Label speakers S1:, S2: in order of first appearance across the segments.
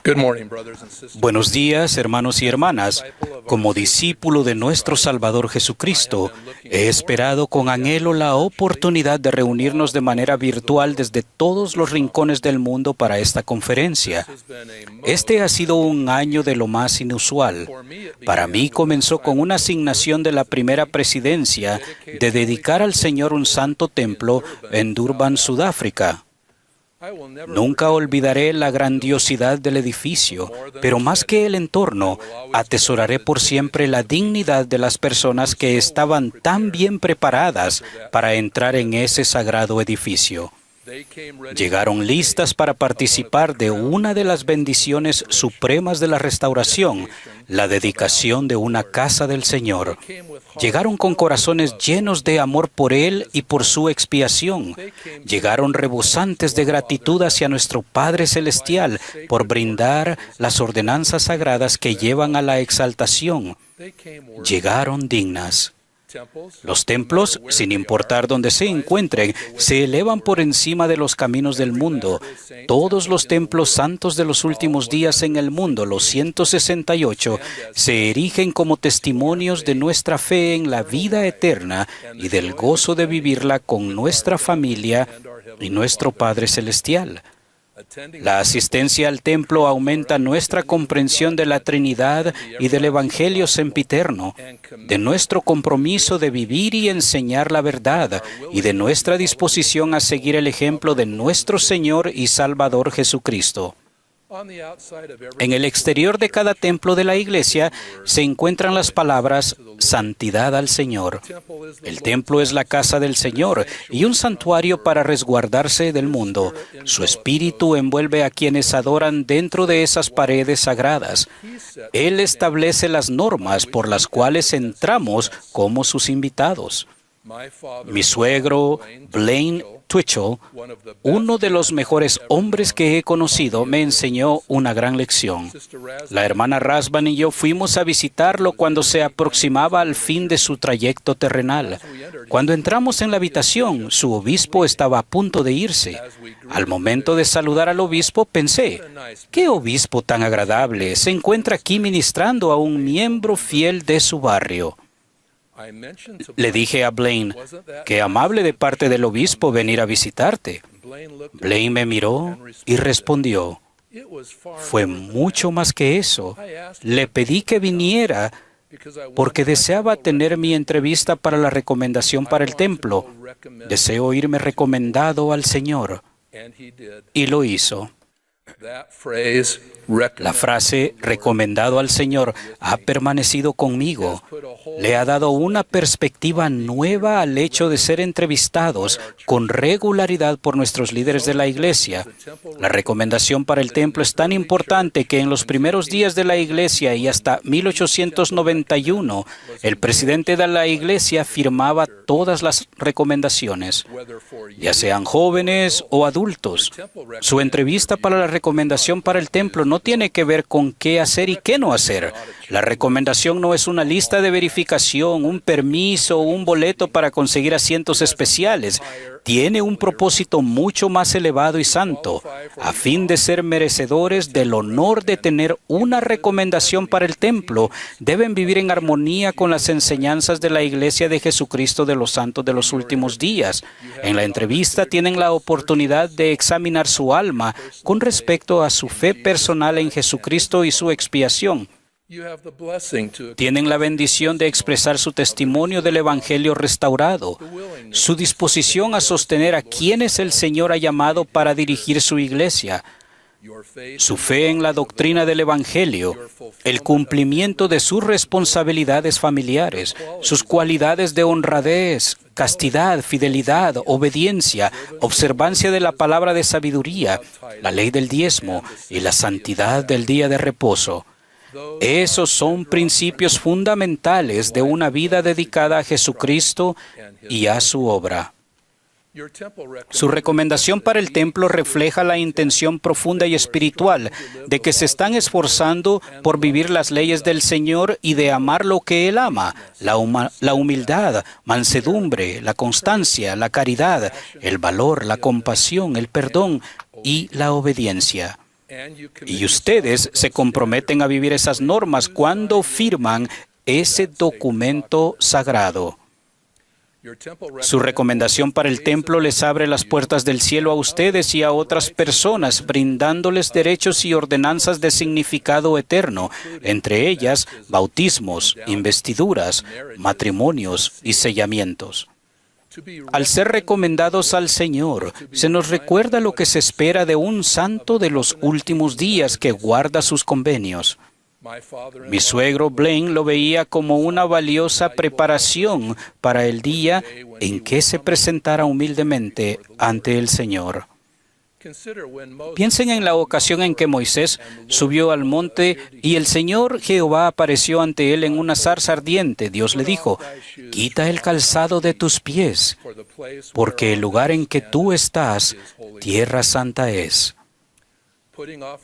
S1: Good morning, brothers and sisters.
S2: Buenos días, hermanos y hermanas. Como discípulo de nuestro Salvador Jesucristo, he esperado con anhelo la oportunidad de reunirnos de manera virtual desde todos los rincones del mundo para esta conferencia. Este ha sido un año de lo más inusual. Para mí comenzó con una asignación de la primera presidencia de dedicar al Señor un santo templo en Durban, Sudáfrica. Nunca olvidaré la grandiosidad del edificio, pero más que el entorno, atesoraré por siempre la dignidad de las personas que estaban tan bien preparadas para entrar en ese sagrado edificio. Llegaron listas para participar de una de las bendiciones supremas de la restauración, la dedicación de una casa del Señor. Llegaron con corazones llenos de amor por Él y por su expiación. Llegaron rebosantes de gratitud hacia nuestro Padre Celestial por brindar las ordenanzas sagradas que llevan a la exaltación. Llegaron dignas. Los templos, sin importar dónde se encuentren, se elevan por encima de los caminos del mundo. Todos los templos santos de los últimos días en el mundo, los 168, se erigen como testimonios de nuestra fe en la vida eterna y del gozo de vivirla con nuestra familia y nuestro Padre Celestial. La asistencia al templo aumenta nuestra comprensión de la Trinidad y del Evangelio sempiterno, de nuestro compromiso de vivir y enseñar la verdad y de nuestra disposición a seguir el ejemplo de nuestro Señor y Salvador Jesucristo. En el exterior de cada templo de la iglesia se encuentran las palabras «Santidad al Señor». El templo es la casa del Señor y un santuario para resguardarse del mundo. Su espíritu envuelve a quienes adoran dentro de esas paredes sagradas. Él establece las normas por las cuales entramos como sus invitados. Mi suegro, Blaine Twitchell, uno de los mejores hombres que he conocido, me enseñó una gran lección. La hermana Rasban y yo fuimos a visitarlo cuando se aproximaba al fin de su trayecto terrenal. Cuando entramos en la habitación, su obispo estaba a punto de irse. Al momento de saludar al obispo, pensé, «¡Qué obispo tan agradable! Se encuentra aquí ministrando a un miembro fiel de su barrio». Le dije a Blaine, «Qué amable de parte del obispo venir a visitarte». Blaine me miró y respondió, «Fue mucho más que eso. Le pedí que viniera porque deseaba tener mi entrevista para la recomendación para el templo. Deseo irme recomendado al Señor». Y lo hizo. La frase «recomendado al Señor» ha permanecido conmigo. Le ha dado una perspectiva nueva al hecho de ser entrevistados con regularidad por nuestros líderes de la iglesia. La recomendación para el templo es tan importante que en los primeros días de la iglesia y hasta 1891, el presidente de la iglesia firmaba todas las recomendaciones, ya sean jóvenes o adultos. Su entrevista para la recomendación para el templo no tiene que ver con qué hacer y qué no hacer. La recomendación no es una lista de verificación, un permiso o un boleto para conseguir asientos especiales. Tiene un propósito mucho más elevado y santo, a fin de ser merecedores del honor de tener una recomendación para el templo. Deben vivir en armonía con las enseñanzas de la Iglesia de Jesucristo de los Santos de los últimos días. En la entrevista tienen la oportunidad de examinar su alma con respecto a su fe personal en Jesucristo y su expiación. Tienen la bendición de expresar su testimonio del Evangelio restaurado, su disposición a sostener a quienes el Señor ha llamado para dirigir su iglesia, su fe en la doctrina del Evangelio, el cumplimiento de sus responsabilidades familiares, sus cualidades de honradez, castidad, fidelidad, obediencia, observancia de la palabra de sabiduría, la ley del diezmo y la santidad del día de reposo. Esos son principios fundamentales de una vida dedicada a Jesucristo y a su obra. Su recomendación para el templo refleja la intención profunda y espiritual de que se están esforzando por vivir las leyes del Señor y de amar lo que Él ama, la humildad, mansedumbre, la constancia, la caridad, el valor, la compasión, el perdón y la obediencia. Y ustedes se comprometen a vivir esas normas cuando firman ese documento sagrado. Su recomendación para el templo les abre las puertas del cielo a ustedes y a otras personas, brindándoles derechos y ordenanzas de significado eterno, entre ellas bautismos, investiduras, matrimonios y sellamientos. Al ser recomendados al Señor, se nos recuerda lo que se espera de un santo de los últimos días que guarda sus convenios. Mi suegro Blaine lo veía como una valiosa preparación para el día en que se presentara humildemente ante el Señor. Piensen en la ocasión en que Moisés subió al monte y el Señor Jehová apareció ante él en una zarza ardiente. Dios le dijo: «Quita el calzado de tus pies, porque el lugar en que tú estás, tierra santa es».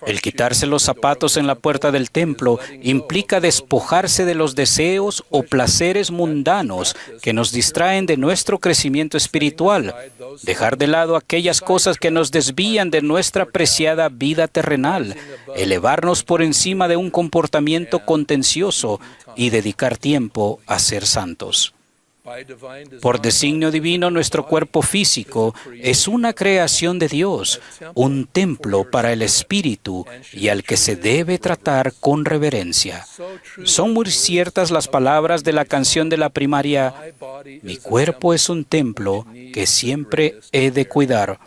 S2: El quitarse los zapatos en la puerta del templo implica despojarse de los deseos o placeres mundanos que nos distraen de nuestro crecimiento espiritual, dejar de lado aquellas cosas que nos desvían de nuestra preciada vida terrenal, elevarnos por encima de un comportamiento contencioso y dedicar tiempo a ser santos. Por designio divino, nuestro cuerpo físico es una creación de Dios, un templo para el Espíritu y al que se debe tratar con reverencia. Son muy ciertas las palabras de la canción de la primaria: «Mi cuerpo es un templo que siempre he de cuidar».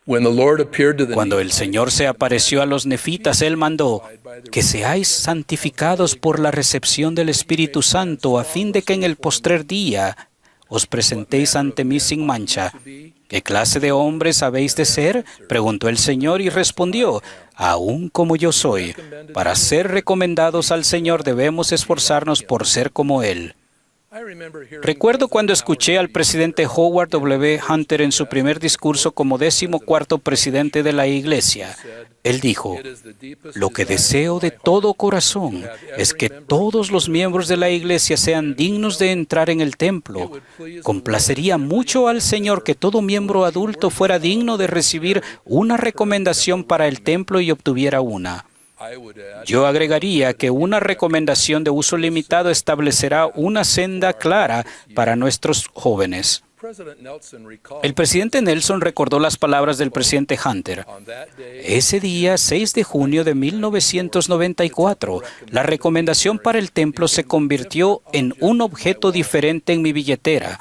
S2: Cuando el Señor se apareció a los nefitas, Él mandó que seáis santificados por la recepción del Espíritu Santo, a fin de que en el postrer día os presentéis ante mí sin mancha. ¿Qué clase de hombres habéis de ser?, preguntó el Señor y respondió: aún como yo soy. Para ser recomendados al Señor debemos esforzarnos por ser como Él. Recuerdo cuando escuché al presidente Howard W. Hunter en su primer discurso como 14º presidente de la Iglesia. Él dijo: «Lo que deseo de todo corazón es que todos los miembros de la Iglesia sean dignos de entrar en el templo. Complacería mucho al Señor que todo miembro adulto fuera digno de recibir una recomendación para el templo y obtuviera una». Yo agregaría que una recomendación de uso limitado establecerá una senda clara para nuestros jóvenes. El presidente Nelson recordó las palabras del presidente Hunter. Ese día, 6 de junio de 1994, la recomendación para el templo se convirtió en un objeto diferente en mi billetera.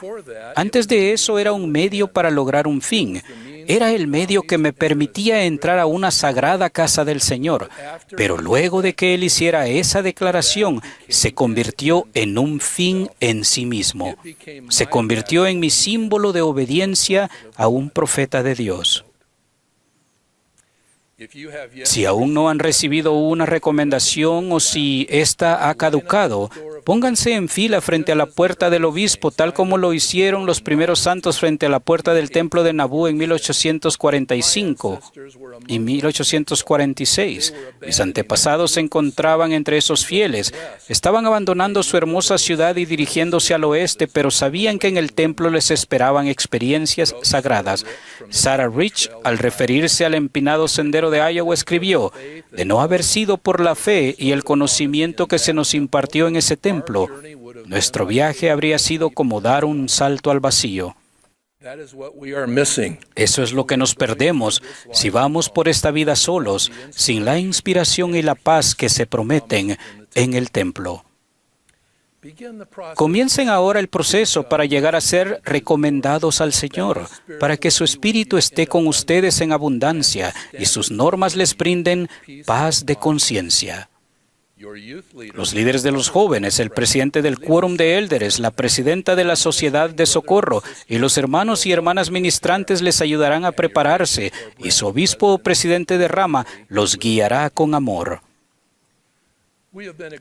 S2: Antes de eso era un medio para lograr un fin. Era el medio que me permitía entrar a una sagrada casa del Señor. Pero luego de que él hiciera esa declaración, se convirtió en un fin en sí mismo. Se convirtió en mi símbolo de obediencia a un profeta de Dios. Si aún no han recibido una recomendación o si ésta ha caducado, pónganse en fila frente a la puerta del obispo, tal como lo hicieron los primeros santos frente a la puerta del templo de Nabú en 1845 y 1846. Mis antepasados se encontraban entre esos fieles. Estaban abandonando su hermosa ciudad y dirigiéndose al oeste, pero sabían que en el templo les esperaban experiencias sagradas. Sarah Rich, al referirse al empinado sendero de Iowa, escribió: «De no haber sido por la fe y el conocimiento que se nos impartió en ese templo, nuestro viaje habría sido como dar un salto al vacío». Eso es lo que nos perdemos si vamos por esta vida solos, sin la inspiración y la paz que se prometen en el templo. Comiencen ahora el proceso para llegar a ser recomendados al Señor, para que su Espíritu esté con ustedes en abundancia y sus normas les brinden paz de conciencia. Los líderes de los jóvenes, el presidente del Quórum de Élderes, la presidenta de la Sociedad de Socorro y los hermanos y hermanas ministrantes les ayudarán a prepararse, y su obispo o presidente de rama los guiará con amor.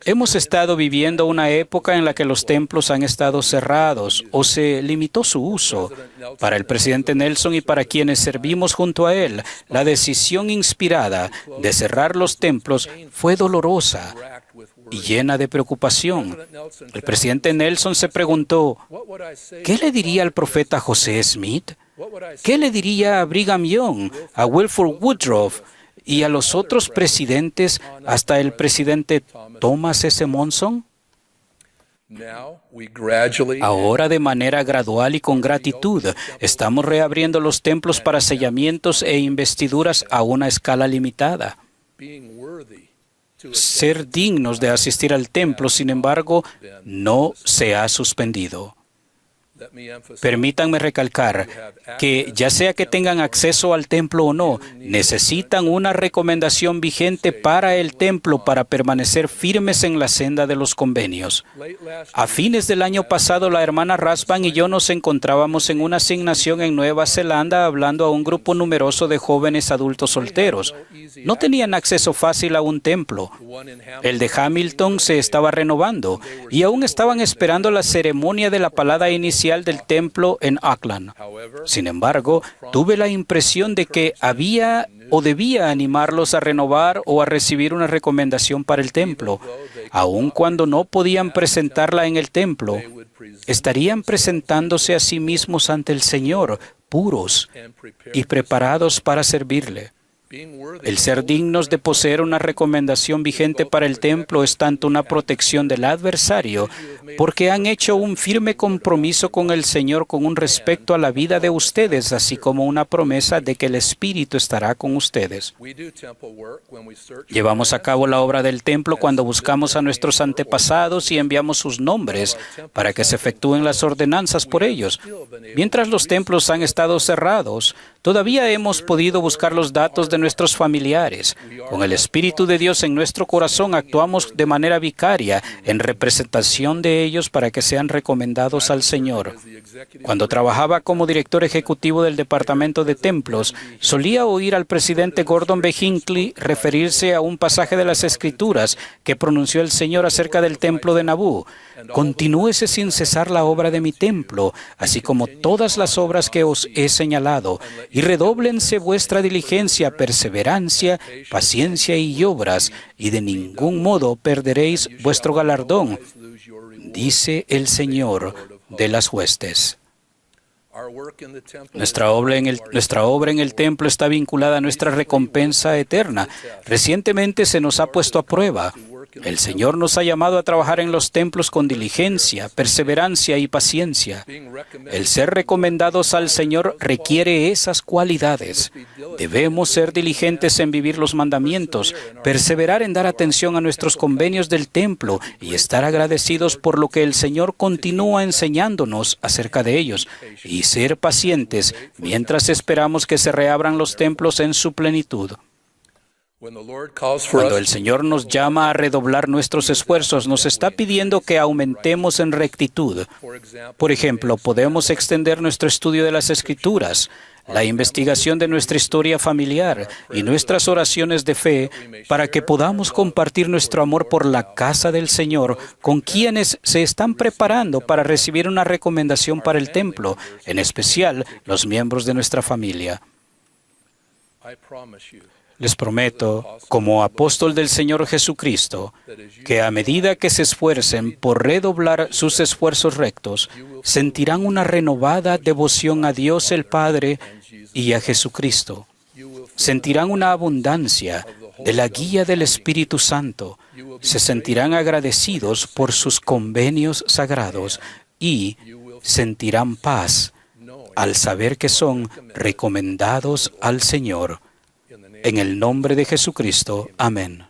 S2: Hemos estado viviendo una época en la que los templos han estado cerrados o se limitó su uso. Para el presidente Nelson y para quienes servimos junto a él, la decisión inspirada de cerrar los templos fue dolorosa y llena de preocupación. El presidente Nelson se preguntó: ¿qué le diría al profeta José Smith? ¿Qué le diría a Brigham Young, a Wilford Woodruff y a los otros presidentes, hasta el presidente Thomas S. Monson? Ahora, de manera gradual y con gratitud, estamos reabriendo los templos para sellamientos e investiduras a una escala limitada. Ser dignos de asistir al templo, sin embargo, no se ha suspendido. Permítanme recalcar que, ya sea que tengan acceso al templo o no, necesitan una recomendación vigente para el templo para permanecer firmes en la senda de los convenios. A fines del año pasado, la hermana Rasband y yo nos encontrábamos en una asignación en Nueva Zelanda hablando a un grupo numeroso de jóvenes adultos solteros. No tenían acceso fácil a un templo. El de Hamilton se estaba renovando y aún estaban esperando la ceremonia de la palada inicial del templo en Auckland. Sin embargo, tuve la impresión de que había o debía animarlos a renovar o a recibir una recomendación para el templo. Aun cuando no podían presentarla en el templo, estarían presentándose a sí mismos ante el Señor, puros y preparados para servirle. El ser dignos de poseer una recomendación vigente para el templo es tanto una protección del adversario, porque han hecho un firme compromiso con el Señor con un respecto a la vida de ustedes, así como una promesa de que el Espíritu estará con ustedes. Llevamos a cabo la obra del templo cuando buscamos a nuestros antepasados y enviamos sus nombres para que se efectúen las ordenanzas por ellos. Mientras los templos han estado cerrados, todavía hemos podido buscar los datos de nuestros familiares. Con el Espíritu de Dios en nuestro corazón, actuamos de manera vicaria en representación de ellos para que sean recomendados al Señor. Cuando trabajaba como director ejecutivo del Departamento de Templos, solía oír al presidente Gordon B. Hinckley referirse a un pasaje de las Escrituras que pronunció el Señor acerca del templo de Nabú. Continúese sin cesar la obra de mi templo, así como todas las obras que os he señalado, y redóblense vuestra diligencia, perseverancia, paciencia y obras, y de ningún modo perderéis vuestro galardón, dice el Señor de las huestes. Nuestra obra en el templo está vinculada a nuestra recompensa eterna. Recientemente se nos ha puesto a prueba. El Señor nos ha llamado a trabajar en los templos con diligencia, perseverancia y paciencia. El ser recomendados al Señor requiere esas cualidades. Debemos ser diligentes en vivir los mandamientos, perseverar en dar atención a nuestros convenios del templo y estar agradecidos por lo que el Señor continúa enseñándonos acerca de ellos, y ser pacientes mientras esperamos que se reabran los templos en su plenitud. Cuando el Señor nos llama a redoblar nuestros esfuerzos, nos está pidiendo que aumentemos en rectitud. Por ejemplo, podemos extender nuestro estudio de las Escrituras, la investigación de nuestra historia familiar y nuestras oraciones de fe para que podamos compartir nuestro amor por la casa del Señor con quienes se están preparando para recibir una recomendación para el templo, en especial los miembros de nuestra familia. Les prometo, como apóstol del Señor Jesucristo, que a medida que se esfuercen por redoblar sus esfuerzos rectos, sentirán una renovada devoción a Dios el Padre y a Jesucristo. Sentirán una abundancia de la guía del Espíritu Santo. Se sentirán agradecidos por sus convenios sagrados y sentirán paz al saber que son recomendados al Señor. En el nombre de Jesucristo. Amén.